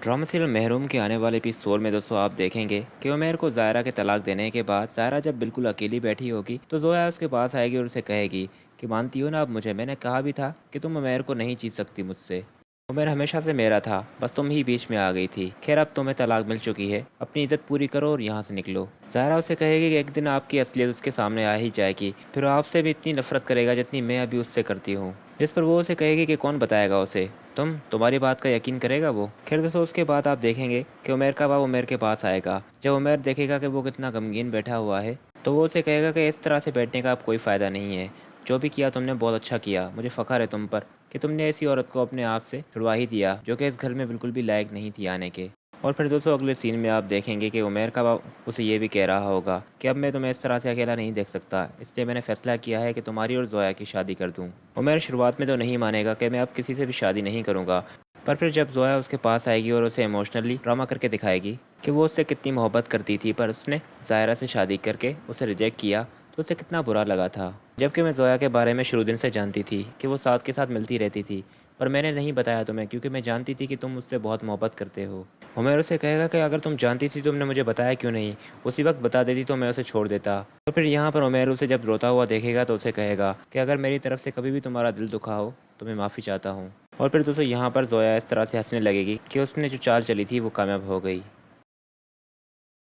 Drama serial महरूम के आने वाले एपिसोड में दोस्तों आप देखेंगे कि उमैर को ज़ायरा के तलाक देने के बाद ज़ायरा जब बिल्कुल अकेली बैठी होगी तो ज़ोया उसके पास आएगी और उसे कहेगी कि मानती हो ना अब मुझे, मैंने कहा भी था कि तुम उमैर को नहीं जीत सकती मुझसे। उमैर हमेशा से मेरा था, बस तुम ही बीच में आ गई थी। खैर अब तुम्हें तलाक मिल चुकी है, अपनी इज्जत पूरी करो और यहाँ से निकलो। ज़ायरा उसे कहेगी कि एक दिन आपकी असलियत उसके सामने आ ही जाएगी, फिर वो आपसे भी इतनी नफरत करेगा जितनी मैं अभी उससे करती हूँ। जिस पर वो उसे कहेगी कि कौन बताएगा उसे, तुम्हारी बात का यकीन करेगा वो। खैर दोस्तों उसके बाद आप देखेंगे कि उमैर का बाप उमैर के पास आएगा। जब उमैर देखेगा कि वो कितना गमगीन बैठा हुआ है तो वो उसे कहेगा कि इस तरह से बैठने का अब कोई फ़ायदा नहीं है। जो भी किया तुमने बहुत अच्छा किया, मुझे फ़ख्र है तुम पर कि तुमने ऐसी औरत को अपने आप से छुड़वा ही दिया जो कि इस घर में बिल्कुल भी लायक नहीं थी आने के। और फिर दोस्तों अगले सीन में आप देखेंगे कि उमैर का बाप उसे ये भी कह रहा होगा कि अब मैं तुम्हें इस तरह से अकेला नहीं देख सकता, इसलिए मैंने फ़ैसला किया है कि तुम्हारी और ज़ोया की शादी कर दूँ। उमैर शुरुआत में तो नहीं मानेगा कि मैं अब किसी से भी शादी नहीं करूँगा, पर फिर जब ज़ोया उसके पास आएगी और उसे इमोशनली ड्रामा करके दिखाएगी कि वो उससे कितनी मोहब्बत करती थी पर उसने ज़ायरा से शादी करके उसे रिजेक्ट किया, तो उसे कितना बुरा लगा था। जबकि मैं ज़ोया के बारे में शुरू दिन से जानती थी कि वो साथ के साथ मिलती रहती थी, पर मैंने नहीं बताया तुम्हें क्योंकि मैं जानती थी कि तुम मुझसे बहुत मोहब्बत करते हो। उमर उसे कहेगा कि अगर तुम जानती थी तुमने मुझे बताया क्यों नहीं, उसी वक्त बता देती तो मैं उसे छोड़ देता। और फिर यहाँ पर उमर उसे जब रोता हुआ देखेगा तो उसे कहेगा कि अगर मेरी तरफ से कभी भी तुम्हारा दिल दुखा हो तो मैं माफ़ी चाहता हूँ। और फिर दोस्तों यहाँ पर ज़ोया इस तरह से हंसने लगेगी कि उसने जो चाल चली थी वो कामयाब हो गई।